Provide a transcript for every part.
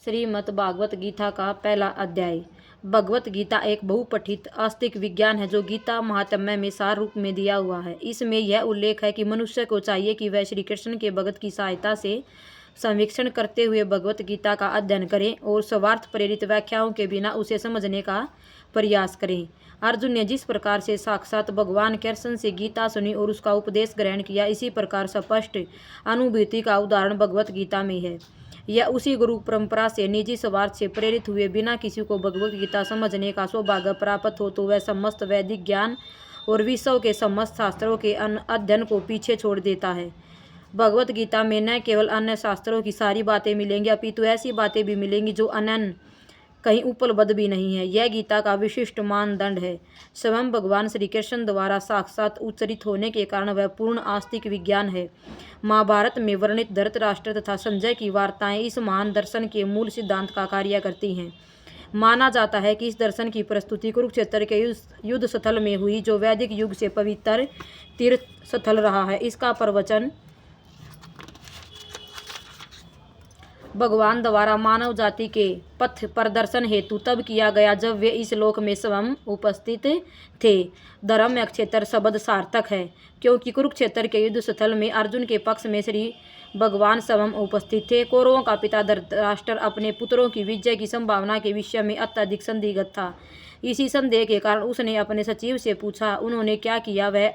श्रीमद् भागवत गीता का पहला अध्याय। भगवत गीता एक बहुपठित आस्तिक विज्ञान है जो गीता महात्म्य में सार रूप में दिया हुआ है। इसमें यह उल्लेख है कि मनुष्य को चाहिए कि वह श्री कृष्ण के भगत की सहायता से संवीक्षण करते हुए भगवत गीता का अध्ययन करें और स्वार्थ प्रेरित व्याख्याओं के बिना उसे समझने का प्रयास करें। अर्जुन ने जिस प्रकार से साक्षात भगवान कृष्ण से गीता सुनी और उसका उपदेश ग्रहण किया, इसी प्रकार स्पष्ट अनुभूति का उदाहरण भगवत गीता में है। यह उसी गुरु परंपरा से निजी स्वार्थ से प्रेरित हुए बिना किसी को भगवत गीता समझने का सौभाग्य प्राप्त हो तो वह समस्त वैदिक ज्ञान और विश्व के समस्त शास्त्रों के अध्ययन को पीछे छोड़ देता है। भगवत गीता में न केवल अन्य शास्त्रों की सारी बातें मिलेंगी, अपितु ऐसी बातें भी मिलेंगी जो अन्य कहीं उपलब्ध भी नहीं है। यह गीता का विशिष्ट मानदंड है। स्वयं भगवान श्री कृष्ण द्वारा साक्षात उच्चरित होने के कारण वह पूर्ण आस्तिक विज्ञान है। महाभारत में वर्णित धृतराष्ट्र तथा संजय की वार्ताएं इस महान दर्शन के मूल सिद्धांत का कार्य करती हैं। माना जाता है कि इस दर्शन की प्रस्तुति कुरुक्षेत्र के युद्ध स्थल में हुई, जो वैदिक युग से पवित्र तीर्थ स्थल रहा है। इसका प्रवचन भगवान द्वारा मानव जाति के पथ प्रदर्शन हेतु तब किया गया जब वे इस लोक में स्वयं उपस्थित थे। धर्म क्षेत्र शब्द सार्थक है क्योंकि कुरुक्षेत्र के युद्ध स्थल में अर्जुन के पक्ष में श्री भगवान स्वयं उपस्थित थे। कौरवों का पिता धृतराष्ट्र अपने पुत्रों की विजय की संभावना के विषय में अत्यधिक संदिग्ध था। इसी संदेह के कारण उसने अपने सचिव से पूछा। उन्होंने क्या किया? वह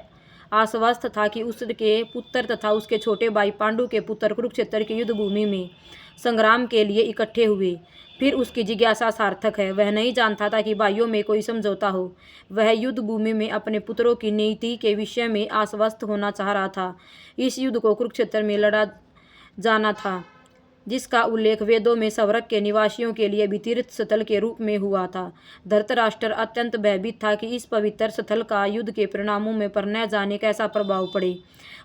आश्वस्त था कि उसके पुत्र तथा उसके छोटे भाई पांडु के पुत्र कुरुक्षेत्र की युद्ध भूमि में संग्राम के लिए इकट्ठे हुए। फिर उसकी जिज्ञासा सार्थक है। वह नहीं जानता था कि भाइयों में कोई समझौता हो। वह युद्ध भूमि में अपने पुत्रों की नीति के विषय में आश्वस्त होना चाह रहा था। इस युद्ध को कुरुक्षेत्र में लड़ा जाना था, जिसका उल्लेख वेदों में स्वर्ग के निवासियों के लिए भी तीर्थ स्थल के रूप में हुआ था। धृतराष्ट्र अत्यंत भयभीत था कि इस पवित्र स्थल का युद्ध के परिणामों में पर न जाने कैसा प्रभाव पड़े।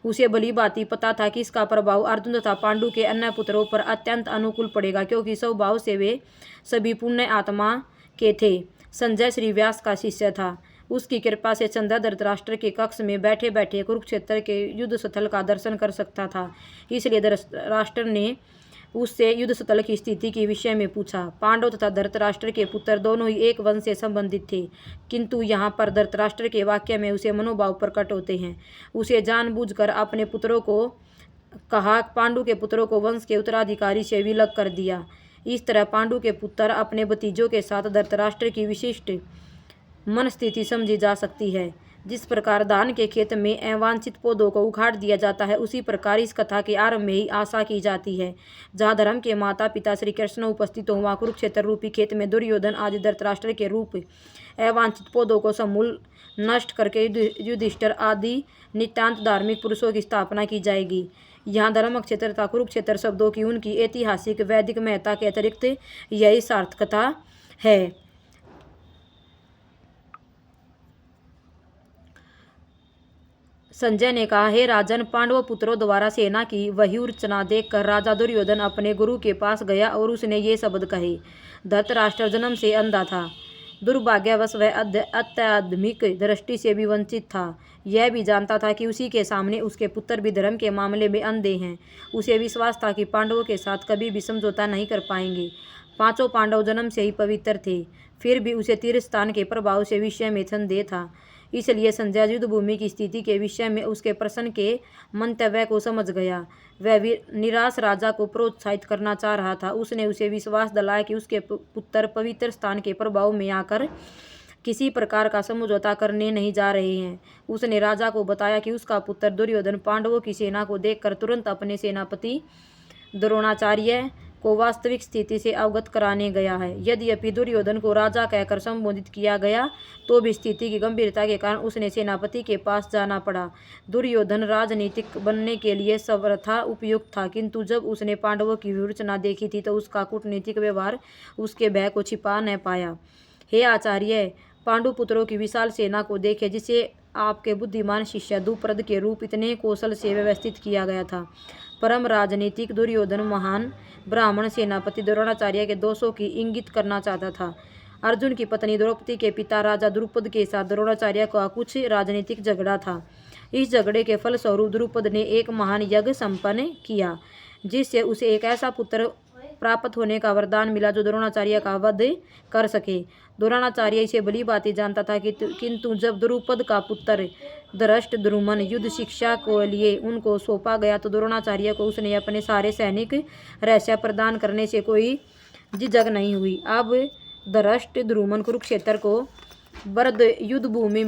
उसे भली भांति पता था कि इसका प्रभाव अर्जुन तथा पांडु के अन्य पुत्रों पर अत्यंत अनुकूल पड़ेगा, क्योंकि स्वभाव से वे सभी पुण्य आत्मा के थे। संजय श्री व्यास का शिष्य था। उसकी कृपा से चंद्र धृतराष्ट्र के कक्ष में बैठे बैठे कुरुक्षेत्र के युद्ध स्थल का दर्शन कर सकता था। इसलिए धृतराष्ट्र ने उससे युद्ध स्थल की स्थिति के विषय में पूछा। पांडव तथा धृतराष्ट्र के पुत्र दोनों ही एक वंश से संबंधित थे, किंतु यहाँ पर धृतराष्ट्र के वाक्य में उसे मनोभाव प्रकट होते हैं। उसे जानबूझकर अपने पुत्रों को कहा, पांडु के पुत्रों को वंश के उत्तराधिकारी से विलग कर दिया। इस तरह पांडु के पुत्र अपने भतीजों के साथ धृतराष्ट्र की विशिष्ट मन स्थिति समझी जा सकती है। जिस प्रकार धान के खेत में अवांछित पौधों को उखाड़ दिया जाता है, उसी प्रकार इस कथा के आरंभ में ही आशा की जाती है। जहाँ धर्म के माता पिता श्री कृष्ण उपस्थित हो, वहाँ कुरुक्षेत्र रूपी खेत में दुर्योधन आदि धृतराष्ट्र के रूप अवांछित पौधों को समूल नष्ट करके युधिष्ठिर आदि नितांत धार्मिक पुरुषों की स्थापना की जाएगी। यहाँ धर्म क्षेत्र तथा कुरुक्षेत्र शब्दों की उनकी ऐतिहासिक वैदिक महत्ता के अतिरिक्त यही सार्थकता है। संजय ने कहा, हे राजन, पांडव पुत्रों द्वारा सेना की व्यूहरचना देखकर राजा दुर्योधन अपने गुरु के पास गया और उसने ये शब्द कहे। धृतराष्ट्र जन्म से अंधा था। दुर्भाग्यवश वह अत्याधुनिक दृष्टि से भी वंचित था। यह भी जानता था कि उसी के सामने उसके पुत्र भी धर्म के मामले में अंधे हैं। उसे विश्वास था कि पांडवों के साथ कभी भी समझौता नहीं कर पाएंगे। पांचों पांडव जन्म से ही पवित्र थे, फिर भी उसे तीर्थ स्थान के प्रभाव से विषय में संदेह था। इसलिए संजय युद्ध भूमि की स्थिति के विषय में उसके प्रश्न के मंतव्य को समझ गया। वह निराश राजा को प्रोत्साहित करना चाह रहा था। उसने उसे विश्वास दिलाया कि उसके पुत्र पवित्र स्थान के प्रभाव में आकर किसी प्रकार का समझौता करने नहीं जा रहे हैं। उसने राजा को बताया कि उसका पुत्र दुर्योधन पांडवों की सेना को देखकर तुरंत अपने सेनापति द्रोणाचार्य को वास्तविक स्थिति से अवगत कराने गया है। यद्यपि दुर्योधन को राजा कहकर संबोधित किया गया, तो भी स्थिति की गंभीरता के कारण उसने सेनापति के पास जाना पड़ा। दुर्योधन राजनीतिक बनने के लिए सर्वथा उपयुक्त था, किंतु जब उसने पांडवों की व्यूहरचना देखी थी तो उसका कूटनीतिक व्यवहार उसके भय को छिपा न पाया। हे आचार्य, पांडु पुत्रों की विशाल सेना को देखे, जिसे आपके बुद्धिमान शिष्य द्रुपद के रूप इतने कौशल से व्यवस्थित किया गया था। परम राजनीतिक दुर्योधन महान ब्राह्मण सेनापति द्रोणाचार्य के दोषों की इंगित करना चाहता था। अर्जुन की पत्नी द्रौपदी के पिता राजा द्रुपद के साथ द्रोणाचार्य का कुछ राजनीतिक झगड़ा था। इस झगड़े के फलस्वरूप द्रुपद ने एक महान यज्ञ संपन्न किया, जिससे उसे एक ऐसा पुत्र प्राप्त होने का वरदान मिला जो द्रोणाचार्य का वध कर सके। द्रोणाचार्य इसे भली भांति जानता था कि किंतु जब द्रुपद का पुत्र धृष्टद्युम्न युद्ध शिक्षा के लिए उनको सौंपा गया तो द्रोणाचार्य को उसने अपने सारे सैनिक रहस्य प्रदान करने से कोई झिझक नहीं हुई। अब धृष्टद्युम्न कुरुक्षेत्र को बर्द युद्ध भूमि में